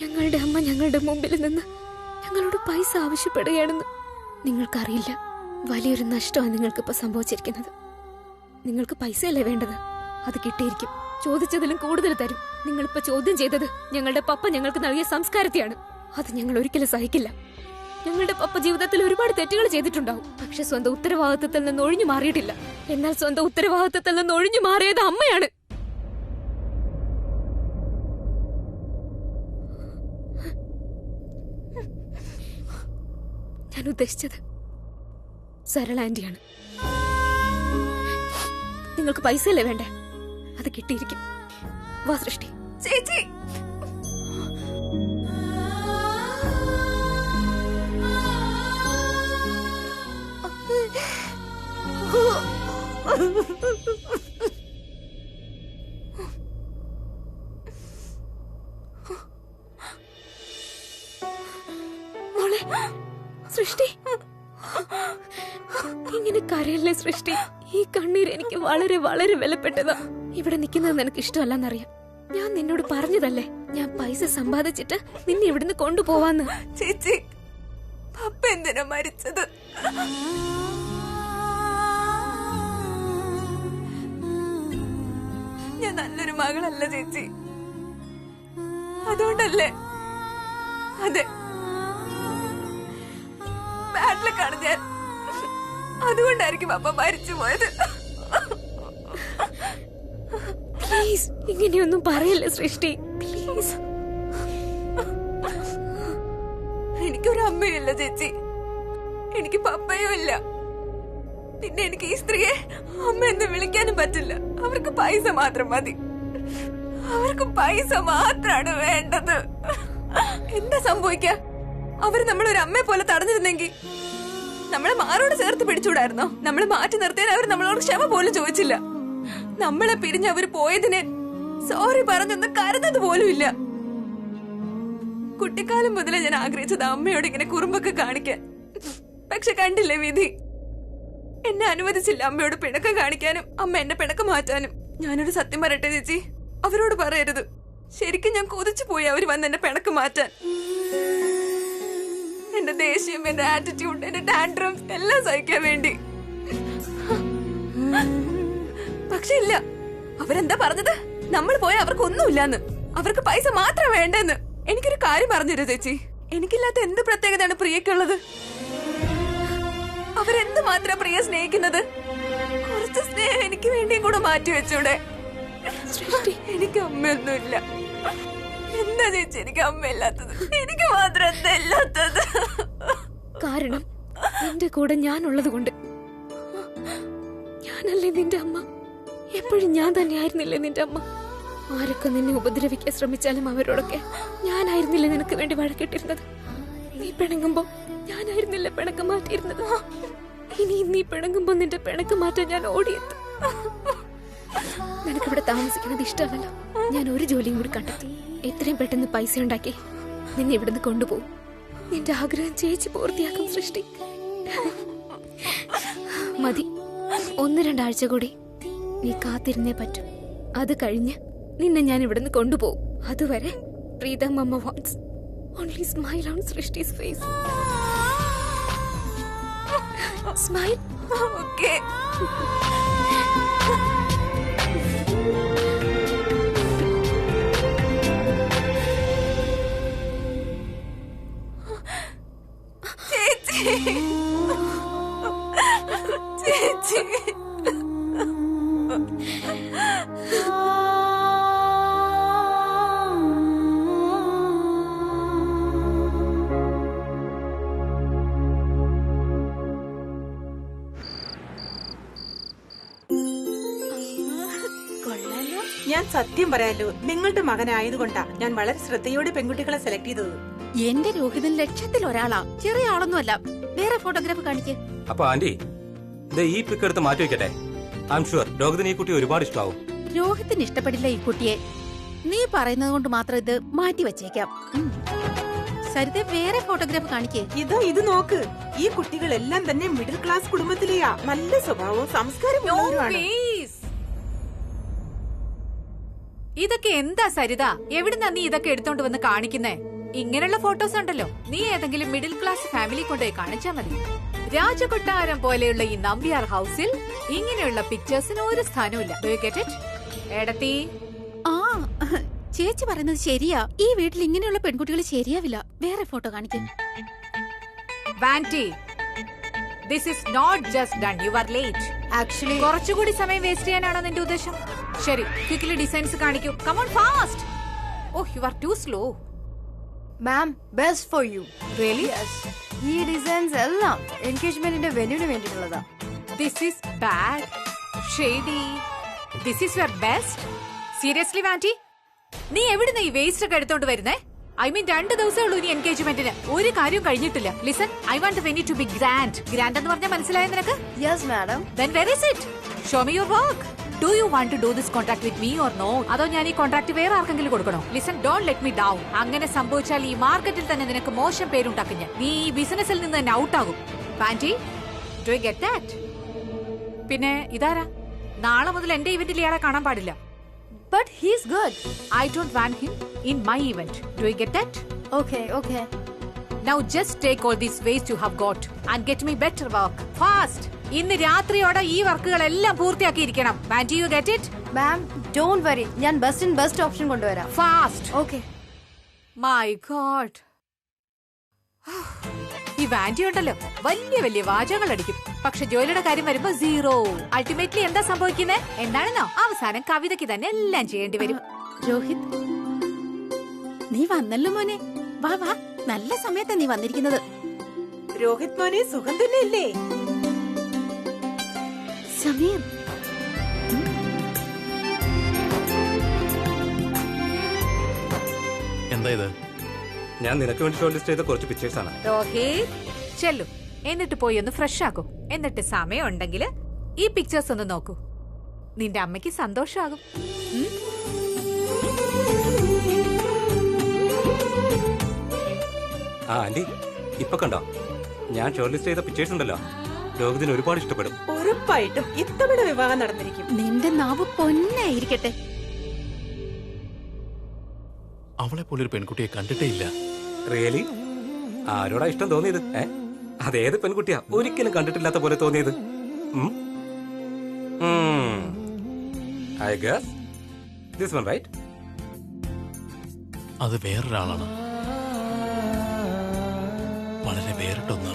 ഞങ്ങളുടെ അമ്മ ഞങ്ങളുടെ മുമ്പിൽ നിന്ന് ഞങ്ങളോട് പൈസ ആവശ്യപ്പെടുകയാണെന്ന്. നിങ്ങൾക്കറിയില്ല, വലിയൊരു നഷ്ടമാണ് നിങ്ങൾക്കിപ്പോ സംഭവിച്ചിരിക്കുന്നത്. നിങ്ങൾക്ക് പൈസയല്ലേ വേണ്ടത്? അത് കിട്ടിയിരിക്കും. ചോദിച്ചതിലും കൂടുതൽ തരും. നിങ്ങളിപ്പോ ചോദ്യം ചെയ്തത് ഞങ്ങളുടെ പപ്പ ഞങ്ങൾക്ക് നൽകിയ സംസ്കാരത്തെയാണ്. അത് ഞങ്ങൾ ഒരിക്കലും സഹിക്കില്ല. ഞങ്ങളുടെ പപ്പ ജീവിതത്തിൽ ഒരുപാട് തെറ്റുകൾ ചെയ്തിട്ടുണ്ടാവും, പക്ഷെ സ്വന്തം ഉത്തരവാദിത്തത്തിൽ നിന്ന് ഒഴിഞ്ഞു മാറിയിട്ടില്ല. എന്നാൽ സ്വന്തം ഉത്തരവാദിത്തത്തിൽ നിന്ന് ഒഴിഞ്ഞു മാറിയത് അമ്മയാണ്. ഞാൻ ഉദ്ദേശിച്ചത് സരള ആന്റിയാണ്. നിങ്ങൾക്ക് പൈസയല്ലേ വേണ്ടേ? അത് കിട്ടിയിരിക്കും. വാ സൃഷ്ടി. ചേച്ചി, മോളെ സൃഷ്ടി, ഇങ്ങനെ കരയല്ലേ സൃഷ്ടി. ഈ കണ്ണീര് എനിക്ക് വളരെ വളരെ വിലപ്പെട്ടതാ. ഇവിടെ നിൽക്കുന്നത് നിനക്ക് ഇഷ്ടമല്ലെന്നറിയാം. ഞാൻ നിന്നോട് പറഞ്ഞതല്ലേ, ഞാൻ പൈസ സമ്പാദിച്ചിട്ട് നിന്നെ ഇവിടുന്ന് കൊണ്ടുപോവാന്ന്. ചേച്ചി, പപ്പ എന്തിനാ മരിച്ചത്? ഞാൻ നല്ലൊരു മകളല്ല ചേച്ചി, അതുകൊണ്ടല്ലേ. അതെ, ബാഡിലൊക്കെയാണ് ഞാൻ. അതുകൊണ്ടായിരിക്കും പപ്പ മരിച്ചു പോയത്. പ്ലീസ് ഇങ്ങനെയൊന്നും പറയല്ലേ സൃഷ്ടി, പ്ലീസ്. എനിക്കൊരു അമ്മയില്ല ചേച്ചി, എനിക്ക് പപ്പയും ഇല്ല. പിന്നെ എനിക്ക് ഈ സ്ത്രീയെ അമ്മ എന്ന് വിളിക്കാനും പറ്റില്ല. അവർക്ക് പൈസ മാത്രം മതി, അവർക്ക് പൈസ മാത്രമാണ് വേണ്ടത്. എന്താ സംഭവിക്ക? അവര് നമ്മളൊരു അമ്മയെ പോലെ തടഞ്ഞിരുന്നെങ്കിൽ നമ്മളെ മാറോട് ചേർത്ത് പിടിച്ചൂടായിരുന്നോ? നമ്മളെ മാറ്റി നിർത്തിയാൽ അവർ നമ്മളോട് ക്ഷമ പോലും ചോദിച്ചില്ല. നമ്മളെ പിരിഞ്ഞ് അവര് പോയതിന് സോറി പറഞ്ഞൊന്നും കരുതത് പോലും ഇല്ല. കുട്ടിക്കാലം മുതലേ ഞാൻ ആഗ്രഹിച്ചത് അമ്മയോട് ഇങ്ങനെ കുറുമ്പൊക്കെ കാണിക്കാൻ. പക്ഷെ കണ്ടില്ലേ വിധി, എന്നെ അനുവദിച്ചില്ല അമ്മയോട് പിണക്കം കാണിക്കാനും അമ്മ എന്നെ പിണക്കം മാറ്റാനും. ഞാനൊരു സത്യം പറയട്ടെ ചേച്ചി, അവരോട് പറയരുത്. ശരിക്കും ഞാൻ കൊതിച്ചു പോയി അവര് വന്ന് എന്നെ പിണക്കം മാറ്റാൻ. എന്റെ ദേഷ്യം, എന്റെ ആറ്റിറ്റ്യൂഡ്, എന്റെ ടാൻഡ്രംസ് എല്ലാം സഹിക്കാൻ വേണ്ടി. പക്ഷെ ഇല്ല, അവരെന്താ പറഞ്ഞത്? നമ്മൾ പോയ അവർക്കൊന്നുമില്ലാന്ന്, അവർക്ക് പൈസ മാത്രം വേണ്ടെന്ന്. എനിക്കൊരു കാര്യം പറഞ്ഞുതരൂ ചേച്ചി, എനിക്കില്ലാത്ത എന്ത് പ്രത്യേകതയാണ് പ്രിയക്കുള്ളത്? അവരെന്ത് മാത്രം പ്രിയ സ്നേഹിക്കുന്നത്? കുറച്ച് സ്നേഹം എനിക്ക് വേണ്ടിയും കൂടെ മാറ്റി വെച്ചൂടെ? എനിക്ക് അമ്മയൊന്നുമില്ല. എന്താ ചേച്ചി എനിക്ക് അമ്മയില്ലാത്തത്? എനിക്ക് മാത്രം എന്താ ഇല്ലാത്തത്? കാരണം നിന്റെ കൂടെ ഞാനുള്ളത് കൊണ്ട്. ഞാനല്ലേ നിന്റെ അമ്മ? എപ്പോഴും ഞാൻ തന്നെയായിരുന്നില്ലേ നിന്റെ അമ്മ? ആരൊക്കെ നിന്നെ ഉപദ്രവിക്കാൻ ശ്രമിച്ചാലും അവരോടൊക്കെ ഞാനായിരുന്നില്ല നിനക്ക് വേണ്ടി വഴക്കിട്ടിരുന്നത്. നീ പിണങ്ങുമ്പോ ഞാനായിരുന്നില്ല പിണക്കം മാറ്റിയിരുന്നത്. ഇനി നീ പിണങ്ങുമ്പോ നിന്റെ പിണക്കം മാറ്റാൻ ഞാൻ ഓടിയെത്തും. നിനക്കിവിടെ താമസിക്കുന്നത് ഇഷ്ടമല്ലോ. ഞാൻ ഒരു ജോലിയും കൂടി കണ്ടെത്തി. എത്രയും പെട്ടെന്ന് പൈസ ഉണ്ടാക്കി നിന്നെ ഇവിടുന്ന് കൊണ്ടുപോകും. നിന്റെ ആഗ്രഹം ചേച്ചി പൂർത്തിയാക്കും സൃഷ്ടി. മതി, 1-2 ആഴ്ച കൂടി നീ കാത്തിരുന്നേ പറ്റും. അത് കഴിഞ്ഞ് നിന്നെ ഞാൻ ഇവിടുന്ന് കൊണ്ടുപോകും. അതുവരെ പ്രീത മമ്മ wants only smile on Srishti's face. Smile. Okay. ചേച്ചി, ഞാൻ സത്യം പറയാലോ, നിങ്ങളുടെ മകനായതുകൊണ്ടാ ഞാൻ വളരെ ശ്രദ്ധയോടെ പെൺകുട്ടികളെ സെലക്ട് ചെയ്തത്. എന്റെ രോഹിതൻ 1,00,000 ഒരാളാ, ചെറിയ ആളൊന്നുമല്ല. വേറെ ഫോട്ടോഗ്രാഫ് കാണിക്ക്. അപ്പൊ ആന്റി, ഈ പിക്ക് എടുത്ത് മാറ്റി വെക്കട്ടെ. ഐ എം ഷുവർ രോഹിതിന് ഈ കുട്ടി ഒരുപാട് ഇഷ്ടമാവും. രോഹിത്തിന് ഇഷ്ടപ്പെടില്ല ഈ കുട്ടിയെ. നീ പറയുന്നത് കൊണ്ട് മാത്രം ഇത് മാറ്റി വെച്ചേക്കാം. സരിത, വേറെ ഫോട്ടോഗ്രാഫ് കാണിക്കേ. ഇത് നോക്ക്. ഈ കുട്ടികളെല്ലാം തന്നെ മിഡിൽ ക്ലാസ് കുടുംബത്തിലെയാ. നല്ല സ്വഭാവവും സംസ്കാരമുള്ളവരുമാണ്. ഇതൊക്കെ എന്താ സരിത? എവിടുന്നാ നീ ഇതൊക്കെ എടുത്തോണ്ട് വന്ന് കാണിക്കുന്നേ? ഇങ്ങനെയുള്ള ഫോട്ടോസ് ഉണ്ടല്ലോ, നീ ഏതെങ്കിലും മിഡിൽ ക്ലാസ് ഫാമിലി കൊണ്ടുപോയി കാണിച്ചാ മതി. രാജകൊട്ടാരം പോലെയുള്ള ഈ നമ്പ്യാർ ഹൗസിൽ ഇങ്ങനെയുള്ള പിക്ചേഴ്സിന് ഒരു സ്ഥാനമില്ല. Do you get it? എടത്തി, ആ ചേച്ചി പറയുന്നത് ശരിയാ. ഈ വീട്ടിൽ ഇങ്ങനെയുള്ള പെൺകുട്ടികൾ ശരിയാവില്ല. വേറെ ഫോട്ടോ കാണിക്കും. വാൻറ്റി, this is not just done. You are late. Actually കുറച്ചുകൂടി സമയം വേസ്റ്റ് ചെയ്യാനാണോ നിന്റെ ഉദ്ദേശം? ശരി, ക്വിക്ലി ഡിസൈൻസ് കാണിക്കൂ. Come on fast. Oh, you are too slow. Ma'am, best for you. Really? ഈ ഡിസൈൻസ് എല്ലാം എൻഗേജ്മെന്റിന്റെ വെന്യൂവിന് വേണ്ടിയിട്ടുള്ളതാ. This is bad, shady. This is your best? Seriously വാൻറ്റി, നീ എവിടുന്ന് ഈ വേസ്റ്റ് ഒക്കെ എടുത്തോണ്ട് വരുന്നേ? I mean 2 ദിവസമേ ഉള്ളൂ ഇനി എൻഗേജ്മെന്റിന്. ഒരു കാര്യം കഴിഞ്ഞിട്ടില്ല. Listen, I want the venue to be grand. Grand എന്ന് പറഞ്ഞാൽ മനസ്സിലായോ നിനക്ക്? Yes madam. Then where is it? Show me your work. Do you want to do this contract with me or no? അതോ ഞാൻ ഈ കോൺട്രാക്ട് വേറെ ആർക്കെങ്കിലും കൊടുക്കണോ? Listen, don't let me down. അങ്ങനെ സംഭവിച്ചാൽ ഈ മാർക്കറ്റിൽ തന്നെ നിനക്ക് മോശം പേരുണ്ടാക്കും ഞാൻ. നീ ഈ ബിസിനസ്സിൽ നിന്ന് തന്നെ ഔട്ട് ആകും. Panty, do you get that? പിന്നെ ഇതാരാ? നാളെ മുതൽ എന്റെ ഇവന്റിൽ ഇയാളെ കാണാൻ പാടില്ല. But he's good. I don't want him in my event. Do you get that? Okay, okay. Now just take all these waste you have got and get me better work. Fast! ഇന്ന് രാത്രിയോടെ ഈ വർക്കുകളെല്ലാം പൂർത്തിയാക്കിയിരിക്കണം. And do you get it? Ma'am, don't worry. ഞാൻ best in best option കൊണ്ടുവരാം. Fast! Okay. My God! ഈ Van de ഉണ്ടല്ലോ വലിയ വലിയ വാചകങ്ങൾ അടിക്കും, പക്ഷെ ജോലിയുടെ കാര്യം വരുമ്പോ സീറോ. അൾട്ടിമേറ്റ്ലി എന്താ സംഭവിക്കുന്നത് എന്താണെന്നോ? അവസാനം കവിതയ്ക്ക് തന്നെ എല്ലാം ചെയ്യേണ്ടി വരും. രോഹിത്, നീ വന്നല്ലോ മോനെ. വാ വാ, നല്ല സമയത്താ നീ വന്നിരിക്കുന്നത്. രോഹിത് മോനെ, സുഖം തന്നെ ഇല്ലേ? സമീർ, എന്താ ഇത്? ഞാൻ നിനക്ക് വേണ്ടി ഷോർട്ട് ലിസ്റ്റ് ചെയ്ത കുറച്ച് പിക്ചേഴ്സ് ആണ്. രോഹിത് ചെല്ലു, എന്നിട്ട് പോയി ഒന്ന് ഫ്രഷ് ആക്കും. എന്നിട്ട് സമയം ഉണ്ടെങ്കിൽ ഈ പിക്ചേഴ്സ് ഒന്ന് നോക്കൂ. നിന്റെ അമ്മയ്ക്ക് സന്തോഷമാകും. ആ ആന്റി, ഇപ്പൊ കണ്ടോ ഞാൻ ഷോർട്ട് ലിസ്റ്റ് ചെയ്ത പിക്ചേഴ്സ് ഉണ്ടല്ലോ, രോഹിതിന് ഒരുപാട് ഇഷ്ടപ്പെടും. ഉറപ്പായിട്ടും ഇത്തവണ വിവാഹം നടന്നിരിക്കും. നിന്റെ നാവ് പൊന്നായിരിക്കട്ടെ. അവളെ പോലൊരു പെൺകുട്ടിയെ കണ്ടിട്ടേ ഇല്ല. റിയലി? ആരോടാ ഇഷ്ടം തോന്നിയത്? അതേത് പെൺകുട്ടിയാ ഒരിക്കലും കണ്ടിട്ടില്ലാത്ത പോലെ തോന്നിയത്? I guess this one, right? അത് വേറൊരാളാണ്, വളരെ വേറിട്ടൊന്ന്.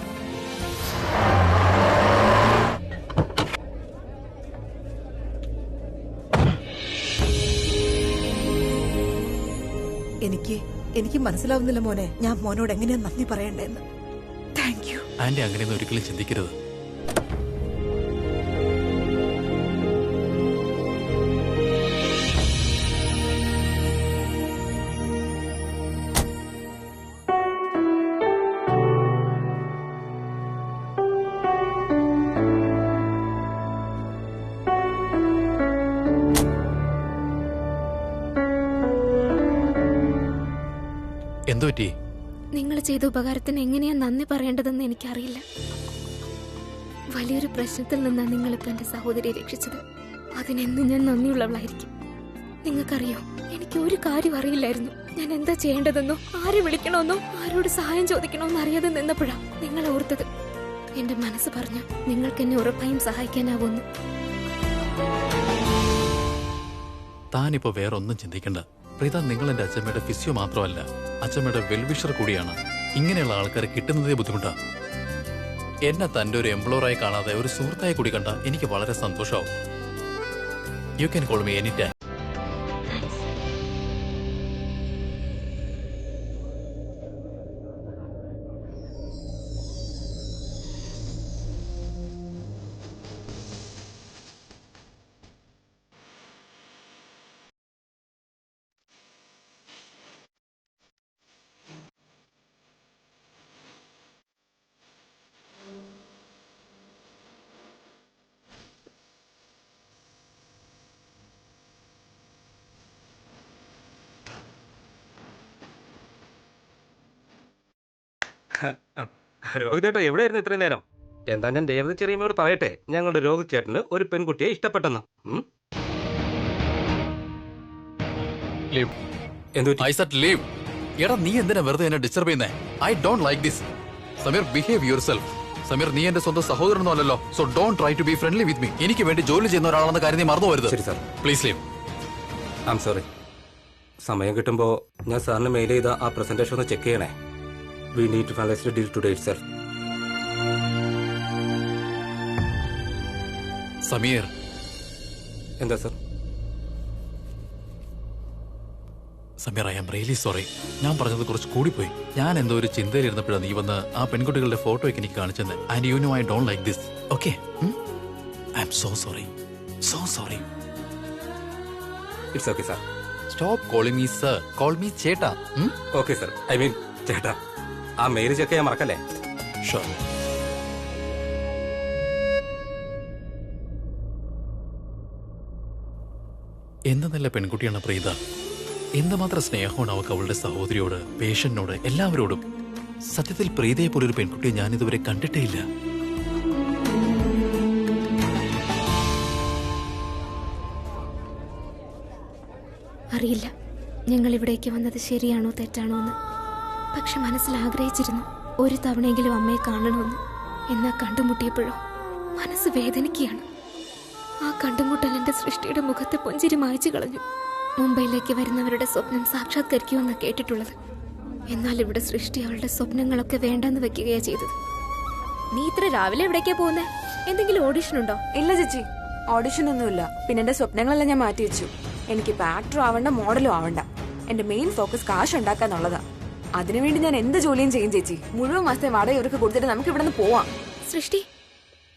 എനിക്ക് മനസ്സിലാവുന്നില്ല മോനെ, ഞാൻ മോനോട് എങ്ങനെയാ നന്ദി പറയണ്ടെന്ന്. Thank you. ആന്റി അങ്ങനെയൊന്നും ഒരിക്കലും ചിന്തിക്കരുത്. എന്തു പറ്റി? നിങ്ങൾ ചെയ്ത ഉപകാരത്തിന് എങ്ങനെയാ നന്ദി പറയേണ്ടതെന്ന് എനിക്കറിയില്ല. വലിയൊരു പ്രശ്നത്തിൽ നിന്നാണ് നിങ്ങളിപ്പോ എന്റെ സഹോദരിയെ രക്ഷിച്ചത്. അതിനെന്നും ഞാൻ നന്ദിയുള്ളവളായിരിക്കും. നിങ്ങൾക്കറിയോ, എനിക്ക് ഒരു കാര്യം അറിയില്ലായിരുന്നു. ഞാൻ എന്താ ചെയ്യേണ്ടതെന്നോ ആരെ വിളിക്കണമെന്നോ ആരോട് സഹായം ചോദിക്കണമെന്നോ അറിയാതെ നിന്നപ്പോഴാ നിങ്ങളെ ഓർത്തത്. എന്റെ മനസ്സ് പറഞ്ഞു നിങ്ങൾക്ക് എന്നെ ഉറപ്പായും സഹായിക്കാനാവുന്നു. താനിപ്പോ വേറൊന്നും ചിന്തിക്കണ്ട പ്രീത. നിങ്ങൾ എന്റെ അച്ഛമ്മയുടെ ഫിസിയോ മാത്രമല്ല, അച്ഛമ്മയുടെ വെൽവിഷർ കൂടിയാണ്. ഇങ്ങനെയുള്ള ആൾക്കാരെ കിട്ടുന്നതേ ബുദ്ധിമുട്ടാ. എന്നെ തന്റെ ഒരു എംപ്ലോയറായി കാണാതെ ഒരു സുഹൃത്തായി കൂടി കണ്ട എനിക്ക് വളരെ സന്തോഷമാവും. You can call me any time. Rohit ചേട്ടാ എവിടെയായിരുന്നു ഇത്രയും നേരം? എന്താ ഞാൻ രേവതി ചെറിയമ്മയോട് പറയട്ടെ, ഞങ്ങളുടെ രോഹിത് ചേട്ടന് ഒരു പെൺകുട്ടിയെ ഇഷ്ടപ്പെട്ടെന്ന്. എടാ നീ എന്തിനാ വെറുതെ എന്നെ ഡിസ്റ്റർബ് ചെയ്യുന്നേ? I don't like this. Sameer, behave yourself. Sameer, നീ എന്റെ സ്വന്തം സഹോദരനോ അല്ലല്ലോ. So don't try to be friendly with me. എനിക്ക് വേണ്ടി ജോലി ചെയ്യുന്ന ഒരാളെന്ന കാര്യം നീ മറന്നു പോരുത്. ശരി sir. Please leave. I am sorry. സമയം കിട്ടുമ്പോ ഞാൻ സാറിന് മെയിൽ ചെയ്ത ആ പ്രസന്റേഷൻ ഒന്ന് ചെക്ക് ചെയ്യണേ. We need to finalize the deal today itself. Sameer. എന്താ sir? Sameer, I am really sorry. ഞാൻ പറഞ്ഞത് കുറച്ച് കൂടിപ്പോയി. ഞാൻ എന്തോ ഒരു ചിന്തയിലിരുന്നപ്പോഴാണ് നീ വന്ന് ആ പെൺകുട്ടികളുടെ ഫോട്ടോ ഒക്കെ എനിക്ക് കാണിച്ചെന്ന്. And you know I don't like this. Okay, I am so sorry. So sorry. It's okay sir. Stop calling me sir. Call me ചേട്ടാ. Okay sir. ഐ മീൻ ചേട്ടാ. ആ മെയിൽ ചെക്ക് ചെയ്യാൻ മറക്കല്ലേ? ഷുവർ. എന്ത് നല്ല പെൺകുട്ടിയാണ് പ്രീത. എന്തുമാത്രം സ്നേഹമാണ് അവൾക്ക് അവളുടെ സഹോദരിയോട്, പേഷ്യന്റിനോട്, എല്ലാവരോടും. സത്യത്തിൽ പ്രീതയെ പോലൊരു പെൺകുട്ടിയെ ഞാൻ ഇതുവരെ കണ്ടിട്ടേ ഇല്ല. അറിയില്ല ഞങ്ങൾ ഇവിടേക്ക് വന്നത് ശരിയാണോ തെറ്റാണോ എന്ന്. പക്ഷെ മനസ്സിൽ ആഗ്രഹിച്ചിരുന്നു ഒരു തവണയെങ്കിലും അമ്മയെ കാണണമെന്ന്. എന്നാ കണ്ടുമുട്ടിയപ്പോഴോ മനസ്സ് വേദനിക്കുകയാണ്. ആ കണ്ടുമുട്ടൽ എന്റെ സൃഷ്ടിയുടെ മുഖത്തെ പുഞ്ചിരി മായ്ച്ചു കളഞ്ഞു. മുംബൈയിലേക്ക് വരുന്നവരുടെ സ്വപ്നം സാക്ഷാത്കരിക്കുമെന്ന് കേട്ടിട്ടുള്ളത്. എന്നാൽ ഇവിടെ സൃഷ്ടി അവളുടെ സ്വപ്നങ്ങളൊക്കെ വേണ്ടെന്ന് വെക്കുകയാ ചെയ്തത്. നീ ഇത്ര രാവിലെ എവിടേക്കാ പോകുന്നേ? എന്തെങ്കിലും ഓഡിഷൻ ഉണ്ടോ? ഇല്ല ചേച്ചി, ഓഡിഷൻ ഒന്നുമില്ല. പിന്നെ എന്റെ സ്വപ്നങ്ങളെല്ലാം ഞാൻ മാറ്റി വെച്ചു. എനിക്കിപ്പോ ആക്ടറും ആവണ്ട, മോഡലും ആവണ്ട. എന്റെ മെയിൻ ഫോക്കസ് കാശ് ഉണ്ടാക്കാന്നുള്ളതാ. അതിനുവേണ്ടി ഞാൻ എന്ത് ജോലിയും ചെയ്യും ചേച്ചി. മുഴുവൻ മാസത്തെ വാടക ഇവർക്ക് കൊടുത്തിട്ട് നമുക്ക് ഇവിടെ നിന്ന് പോവാം. സൃഷ്ടി,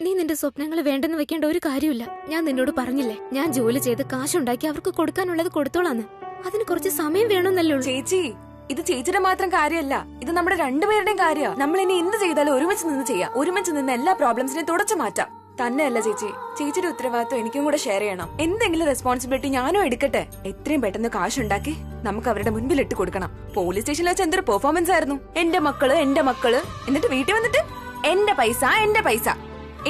നീ നിന്റെ സ്വപ്നങ്ങൾ വേണ്ടെന്ന് വെക്കേണ്ട ഒരു കാര്യമില്ല. ഞാൻ നിന്നോട് പറഞ്ഞില്ലേ, ഞാൻ ജോലി ചെയ്ത് കാശുണ്ടാക്കി അവർക്ക് കൊടുക്കാനുള്ളത് കൊടുത്തോളാന്ന്. അതിന് കുറച്ച് സമയം വേണമെന്നല്ലേ ഉള്ളൂ. ചേച്ചി, ഇത് ചേച്ചിയുടെ മാത്രം കാര്യമല്ല, ഇത് നമ്മുടെ രണ്ടുപേരുടെയും കാര്യമാണ്. നമ്മൾ ഇനി എന്ത് ചെയ്താലും ഒരുമിച്ച് നിന്ന് ചെയ്യാം. ഒരുമിച്ച് നിന്ന് എല്ലാ പ്രോബ്ലംസിനെയും തുടച്ചു മാറ്റാം. തന്നെയല്ല ചേച്ചി, ചേച്ചിയുടെ ഉത്തരവാദിത്വം എനിക്കും കൂടെ ഷെയർ ചെയ്യണം. എന്തെങ്കിലും റെസ്പോൺസിബിലിറ്റി ഞാനും എടുക്കട്ടെ. എത്രയും പെട്ടെന്ന് കാശുണ്ടാക്കി നമുക്ക് അവരുടെ മുൻപിൽ ഇട്ട് കൊടുക്കണം. പോലീസ് സ്റ്റേഷനിൽ വെച്ച് എന്തൊരു പെർഫോമൻസ് ആയിരുന്നു. എന്റെ മക്കള്, എന്നിട്ട് വീട്ടിൽ വന്നിട്ട് എന്റെ പൈസ.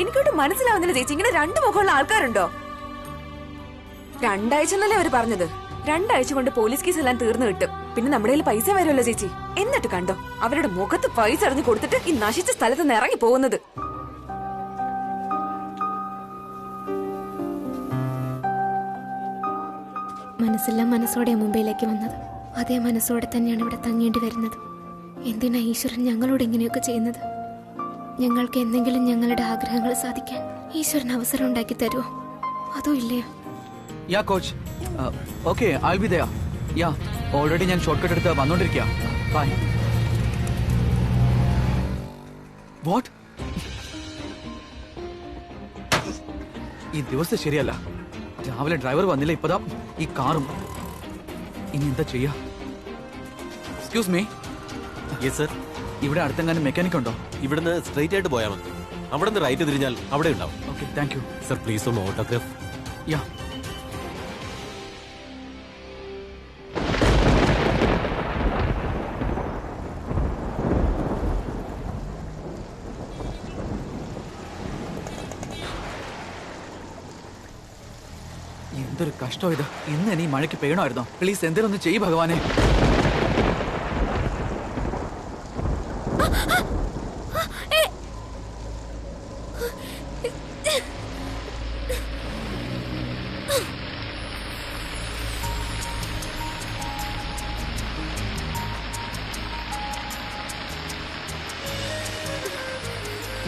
എനിക്കോട്ട് മനസ്സിലാവുന്നില്ല ചേച്ചി, ഇങ്ങനെ രണ്ടു മുഖമുള്ള ആൾക്കാരുണ്ടോ? 2 ആഴ്ച എന്നല്ലേ അവര് പറഞ്ഞത്. 2 ആഴ്ച കൊണ്ട് പോലീസ് കേസ് എല്ലാം തീർന്നു കിട്ടും. പിന്നെ നമ്മുടെ കയ്യിൽ പൈസ വരുമല്ലോ ചേച്ചി. എന്നിട്ട് കണ്ടോ അവരുടെ മുഖത്ത് പൈസ എറിഞ്ഞു കൊടുത്തിട്ട് ഈ നശിച്ച സ്ഥലത്ത് നിന്ന് ഇറങ്ങി പോകുന്നത്. മനസ്സെല്ലാം മനസ്സോടെ മുംബൈയിലേക്ക് വന്നത്. അതേ മനസ്സോടെ തന്നെയാണ് ഇവിടെ തങ്ങേണ്ടി വരുന്നത്. എന്തിനാ ഈശ്വരൻ ഞങ്ങളോട് ഇങ്ങനെയൊക്കെ ചെയ്യുന്നത്? ഞങ്ങൾക്ക് എന്തെങ്കിലും ഞങ്ങളുടെ ആഗ്രഹങ്ങൾ സാധിക്കാൻ ഈശ്വരൻ അവസരം ഉണ്ടാക്കി തരുമോ, അതോ ഇല്ലയോ? Yeah coach, okay, I be there. Yeah, already ഞാൻ ഷോർട്ട് കട്ട് എടുത്ത് വന്നോണ്ടിരിക്കുക. ബൈ. വാട്ട്? ഈ ദിവസം ശരിയല്ല. രാവിലെ ഡ്രൈവർ വന്നില്ല, ഇപ്പതാ ഈ കാറും. ഇനി എന്താ ചെയ്യാ? Excuse me. Yes sir. ഇവിടെ അടുത്തെങ്ങാനും മെക്കാനിക് ഉണ്ടോ? ഇവിടുന്ന് സ്ട്രൈറ്റ് ആയിട്ട് പോയാൽ മതി. അവിടെ നിന്ന് റൈറ്റ് തിരിഞ്ഞാൽ അവിടെ ഉണ്ടാവും. Okay, thank you sir. Please ഒന്ന് ഓട്ടോഗ്രാഫ്. യാ. എന്തൊരു കഷ്ടം ഇത്. ഇന്ന് ഇനി മഴയ്ക്ക് പെയ്യണമായിരുന്നോ? പ്ലീസ് എന്തെങ്കിലും ഒന്ന് ചെയ്യ് ഭഗവാനെ.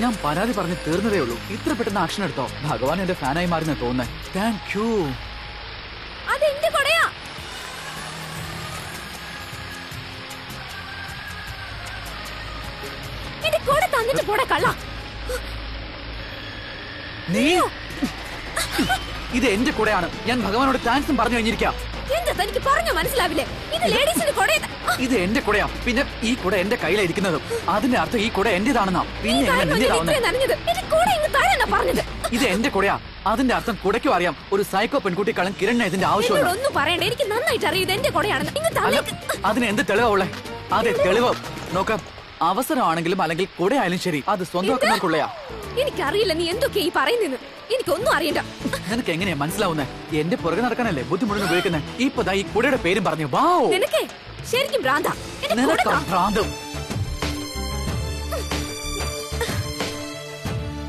ഞാൻ പരാതി പറഞ്ഞ് തീർന്നതേ ഉള്ളൂ. ഇത്ര പെട്ടെന്ന് ആക്ഷൻ എടുത്തോ? ഭഗവാൻ എന്റെ ഫാനായി മാറിയെന്ന് തോന്നുന്നേ. Thank you. അതെന്റെ കൊടയാ. എന്റെ കൊട തന്നിട്ട് പോടാ കള്ള. നീ ഇത് എന്റെ കൊടയാണ്. ഞാൻ ഭഗവാനോട് താങ്ക്സും പറഞ്ഞു കഴിഞ്ഞിരിക്കാം. എന്താ തനിക്ക് പറഞ്ഞു മനസ്സിലാവില്ലേ? ഇത് ലേഡീസിന്റെ കൊടയാ. ഇത് എന്റെ കൊടയാ. പിന്നെ ഈ കൊട എന്റെ കയ്യിലിരിക്കുന്നതും അതിന്റെ അർത്ഥം ഈ കൊട എന്റേതാണെന്നാ. പിന്നെ ഇത് എന്റെ കൊടയാ. അതിന്റെ അർത്ഥം കുടയ്ക്കും അറിയാം. ഒരു സൈക്കോ പെൺകുട്ടിക്കാളും കിരണിന് ഇതിന്റെ ആവശ്യമില്ല. ഒന്നും പറയണ്ട, എനിക്ക് നന്നായിട്ട് അറിയാം ഇത് എന്റെ കൊടയാണെന്ന്. അതിന് എന്ത് തെളിവാ ഉള്ളേ? അതെ, തെളിവ് നോക്കാം. അവസരമാണെങ്കിലും അല്ലെങ്കിൽ കുടയായാലും ശരി, അത് സ്വന്തമാക്കുന്നവർക്കുള്ളയാ. എനിക്കറിയില്ല നീ എന്തൊക്കെയാ ഈ പറയുന്നെന്ന്. എനിക്കൊന്നും അറിയണ്ട. നിനക്ക് എങ്ങനെയാ മനസ്സിലാവുന്നേ? എന്റെ പുറകെ നടക്കാനല്ലേ ബുദ്ധി മുഴുവൻ ഉപയോഗിക്കുന്നേ. ഇപ്പതാ ഈ കുടയുടെ പേരും പറഞ്ഞു. വാ, നിനക്കേ ശരിക്കും ഭ്രാന്താ. നിനക്ക് ഭ്രാന്തം.